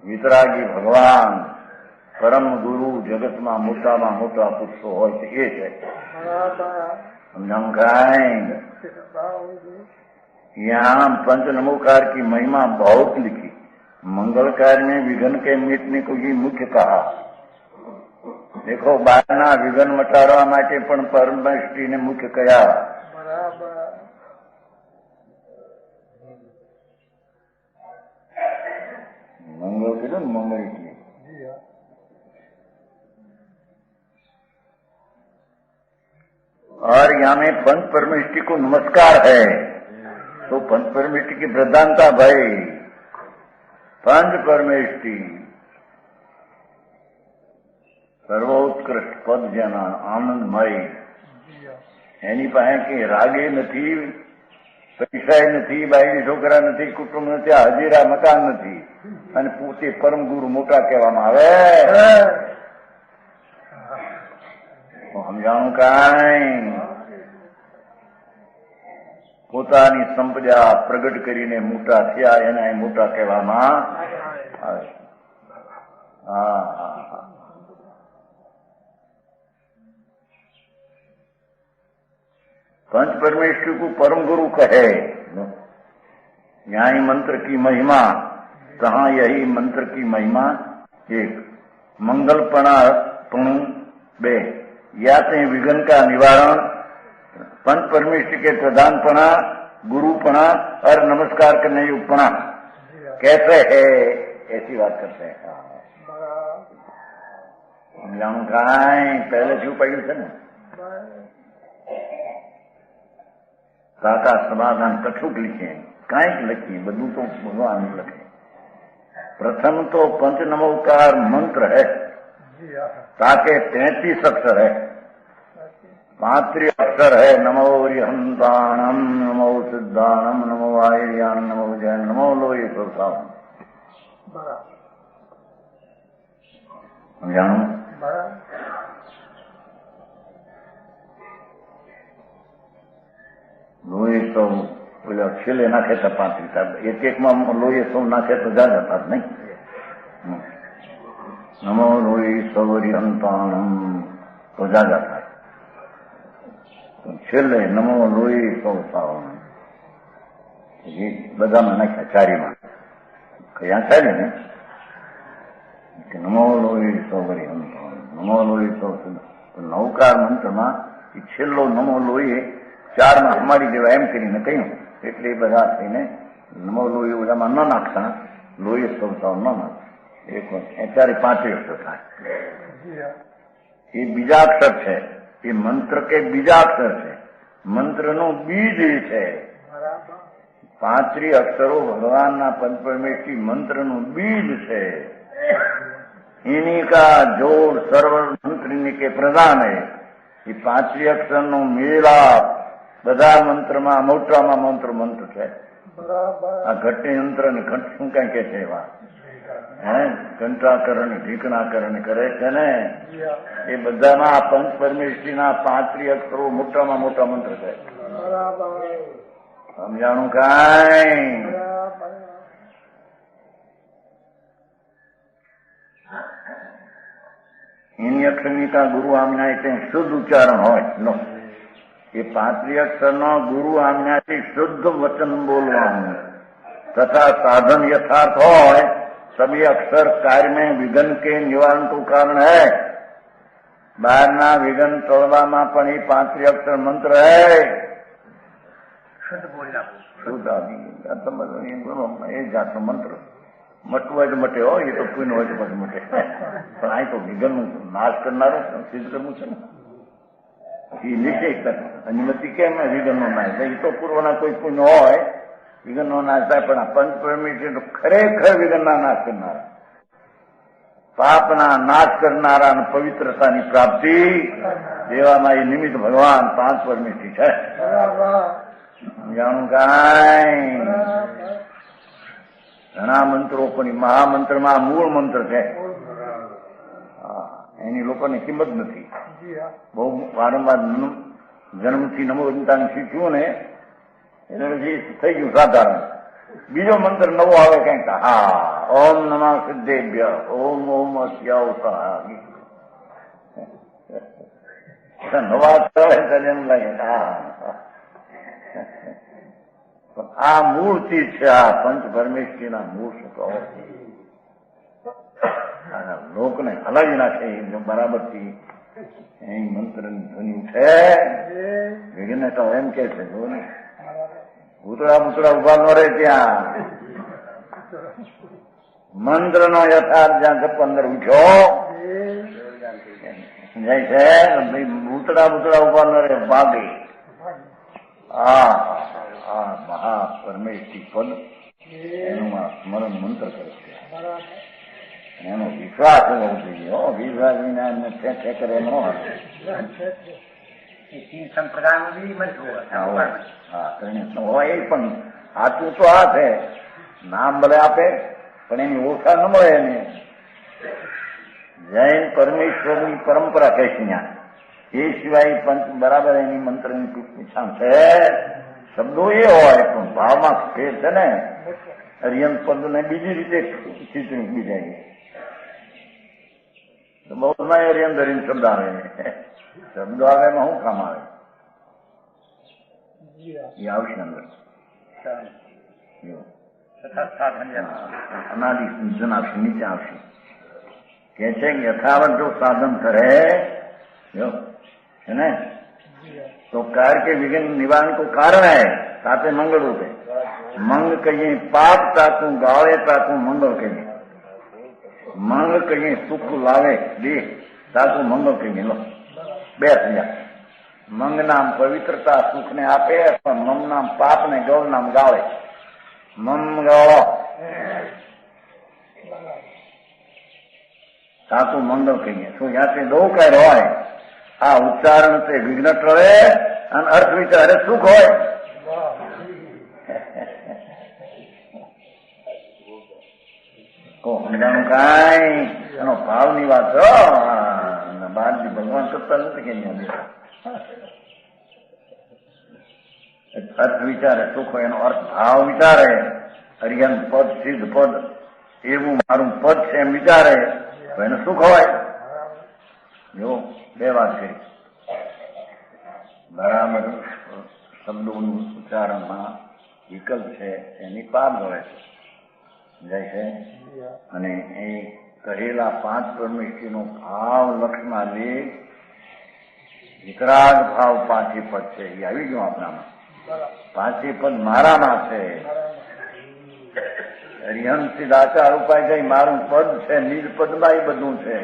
વિતરાગી ભગવાન પરમ ગુરુ જગતમાં મોટામાં મોટા પુરુષો હોય છે એ છે. समझाऊं यहाँ पंच नमोकार की महिमा बहुत लिखी. मंगल कार्य में विघ्न के मिटने को ये मुख्य कहा. देखो બહારના વિઘ્ન મટાડવા માટે પણ પરમષ્ટિને મુખ્ય કયા. મંગળ કીધું ને મંગળ એટલે और यहाँ में पंच परमेष्टि को नमस्कार है. तो पंच परमेष्टि की प्रधानता भाई पंच परमेष्टि સર્વોત્કૃષ્ટ પદ જેના આનંદમય એની પાસે કે રાગે નથી, પૈસા નથી, બાયડી છોકરા નથી, કુટુંબ નથી, હજીરા મકાન નથી અને પોતે પરમ ગુરુ મોટા કહેવામાં આવે. સમજાણું કાંઈ પોતાની સંપદા પ્રગટ કરીને મોટા થયા એના મોટા કહેવામાં આવે. હા पंच परमेश्वर को परम गुरु कहे. यहाँ मंत्र की महिमा कहा, यही मंत्र की महिमा एक मंगलपणा पुणु बे याते विघ्न का निवारण, पंच परमेश्वर के प्रधानपणा, गुरुपणा और नमस्कार करने युगपणा कैसे है ऐसी बात करते हैं. समझाऊं कांई पहले क्यों पढ़ी थे ना કાકા સમાધાન કઠુક લીખે કાંઈક લખી બધું તો ભગવાન લખે. प्रथम तो पंच नमोकार मंत्र है ताकि 33 अक्षर है, 35 अक्षर है. नमो रिहंताणम, नमो सिद्धाणम, नमो आयर्यान, नमो जैन, नमो लोये सोसाम. समझाणु લોહી સૌ પેલા છેલ્લે નાખે તો 35, એક એકમાં લોહી સૌ નાખે તો જાજા થાત નહીં. નમો લોહી સૌરી અંતાણમ તો જાજા થાય. છેલ્લે નમો લોહી સૌ સાવણ એ બધામાં નાખ્યા, ચારીમાં કયા ચાલે ને કે નમો લોહી સૌરી અંતાણ, નમો લોહી સૌ. નવકાર મંત્રમાં એ છેલ્લો નમો લોહી ચારમાં અમારી જેવા એમ કરીને કહ્યું એટલે બધા થઈને નમો લોહી ઓલામાં ન નાખતા, લોહી સૌતાવ ન નાખતા. એક અત્યારે 5 અક્ષર થાય. એ બીજા અક્ષર છે, એ મંત્ર કે બીજા અક્ષર છે, મંત્રનું બીજ છે. 35 અક્ષરો ભગવાનના પંચપરમેષ્ઠી મંત્રનું બીજ છે. इन्हीं का जोड़ सर्व मंत्री के प्रधान है. ये 35 અક્ષરનો મેળાપ બધા મંત્રમાં મોટામાં મંત્ર મંત્ર છે. આ ઘટની મંત્ર ને ઘટ શું કઈ કે છે એવા ઘંટાકરણ ઢીકણાકરણ કરે છે ને એ બધામાં આ પંચ પરમેશ્વરીના 35 અક્ષરો મોટામાં મોટા મંત્ર છે. સમજાણું કાંઈ? એની અક્ષરની કા ગુરુ આમના એટલે શુદ્ધ ઉચ્ચારણ હોય નો. એ 35 અક્ષરનો ગુરુ આમનાથી શુદ્ધ વચન બોલવાનું તથા સાધન यथार्थ હોય. सभी अक्षर कार्य में विघ्न के निवारण को कारण है. બહારના વિઘ્ન તોડવામાં પણ એ 35 અક્ષર મંત્ર है. શુદ્ધ બોલના શુદ્ધ એ જાતનો મંત્ર મટવું હોય તો મટે હોય, એ તો પૂર્ણ હોય તો પછી મટે. પણ અહીં તો વિઘ્નનું નાશ કરનારો સિદ્ધ કરવું છે ને એ નિશ્ચય અનુમતિ કેમ વિઘ્નનો નાશ થાય. એ તો પૂર્વના કોઈ પુણ્ય હોય વિઘ્નનો નાશ થાય, પણ આ પંચ પરમેશ્વર તો ખરેખર વિઘ્નના નાશ કરનારા, પાપના નાશ કરનારા અને પવિત્રતાની પ્રાપ્તિ દેવામાં એ નિમિત્ત ભગવાન 5 પરમેશ્વરી છે. જાણું કાંઈ? ઘણા મંત્રો પણ મહામંત્રમાં મૂળ મંત્ર છે. એની લોકોની કિંમત નથી. બહુ વારંવાર જન્મથી નમો અનંતાને શીખ્યું ને એટલે પછી થઈ ગયું સાધારણ. બીજો મંત્ર નવો આવે કઈક, હા ઓમ નમઃ સિદ્ધેભ્ય, ઓમ ઓમ અસ્યાવસા. નવા કરે ત્યારે એમ લાગે હા આ મૂળ ચીજ છે. આ પંચ પરમેશ્વરીના મૂળ સુખો લોકને હલાવી નાખે બરાબરથી એ મંત્રની ધ્વનિ છે. વિઘ્ન તો એમ કે છે ભૂતળા ભૂતળા ઉભા ન રહે ત્યાં મંત્ર નો યથાર્થ જ્યાં જપ અંદર ઉઠ્યો સમજાય છે. ભૂતળા ભૂતળા ઉભા ન રહે ભાગી. હા હા મહા પરમેશ્વરી પદ એનું સ્મરણ મંત્ર કરે છે. એનો વિશ્વાસ હોવો જોઈએ. વિશ્વાસ વિના એમને કરે ન હોય. એ પણ સાચું તો આ છે. નામ ભલે આપે પણ એની ઓળખાણ ન મળે એને. જૈન પરમેશ્વરની પરંપરા કઈ ત્યાં એ સિવાય પંચ બરાબર એની મંત્રની પૂછાણ છે. શબ્દો એ હોય પણ ભાવમાં ફેર છે ને. અરિયન પદ ને બીજી રીતે ચિત્રિત બીજાય બહુમાં અરિયન ધરીને શબ્દ આવે. શબ્દો આવે એમાં શું કામ આવે? એ આવશે અંદર અનાદિ સૂચન આવશે, નીચે આવશે. કે છે કે યથાવત જો સાધન કરે है ना तो कार्य के विघ्न निवारण को कारण है. साथे मंगल रूप है. मंग कहिए पाप ताकू गावे ताकू मंगल कहिए. मंग कहिए सुख लावे देह ताकू मंगल कहिए. लो બે થયા. મંગ નામ પવિત્રતા સુખ ને આપે પણ મમ નામ પાપ ને ગૌ નામ ગાવે. મમ ગાળો તાકુ મંગલ કહીએ. શું જ્યાંથી દો કર હોય આ ઉચ્ચારણ તે વિઘ્ન ટળે અને અર્થ વિચારે સુખ હોય. સમજાણું કઈ એનો ભાવ ની વાત બહારથી ભગવાન કરતા નથી કે અર્થ વિચારે સુખ હોય. એનો અર્થ ભાવ વિચારે. હરિયન પદ સિદ્ધ પદ એવું મારું પદ છે એમ વિચારે તો એને સુખ હોય. જો બે વાત કરી બરાબર. શબ્દોનું ઉચ્ચારણમાં વિકલ્પ છે એની પાર હોય છે જાય છે. અને એ કહેલા પાંચ પરમેશ્વરીનો ભાવ લક્ષમાં લે વિતરાગ ભાવ પાંચે પદ છે એ આવી ગયું આપણામાં. પાંચે પદ મારામાં છે. હરિહંસિદ આચાર ઉપાય જાય મારું પદ છે. નિજ પદમાં એ બધું છે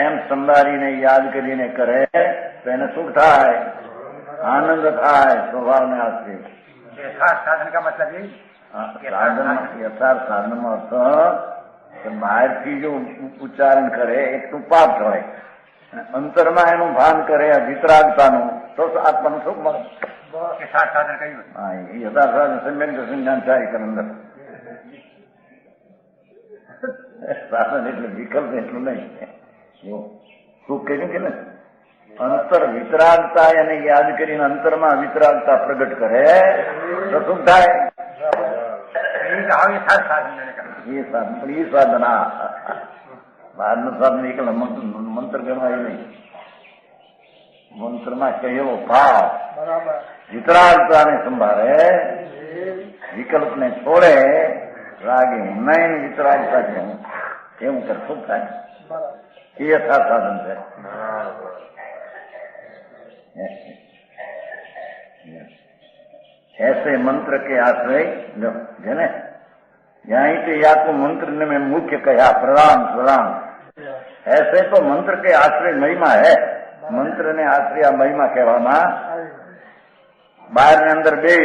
એમ સંભાળીને યાદ કરીને કરે તો એને સુખ થાય, આનંદ થાય. સ્વભાવને આશ્રય साधन का मतलब यही સાધન યથાર્થ સાધનમાં અર્થ બહારથી જો ઉચ્ચારણ કરે એક તો પાપ હોય. અંતરમાં એનું ભાન કરે વિતરાગતાનું તો આત્માનું સુખ મળે. साधन कही હા એ યથાર્થ સાધન સમ્યક સંજ્ઞાન થાય કે અંદર સાધન એટલે વિકલ્પ એટલું નહીં. સુખ કહ્યું કે ને અંતર વિતરાગતા એને યાદ કરીને અંતરમાં વિતરાગતા પ્રગટ કરે તો સુખ થાય. એ સાધના બહારનું સાધન એકલા મંત્ર ગણવાય નહીં. મંત્રમાં કહેલો ભાવ વિતરાગતાને સંભાળે, વિકલ્પને છોડે, રાગે નયન વિતરાગતા છે એવું કર સુખ થાય. એ યથાર્થ સાધન છે. ऐसे मंत्र के आश्रय है ना यहीं पे या तो मंत्र ने मैं मुख्य कहा प्रणाम प्रणाम. ऐसे तो मंत्र के आश्रय महिमा है. मंत्र ने आश्रय महिमा कहवाना बाहर ने अंदर बे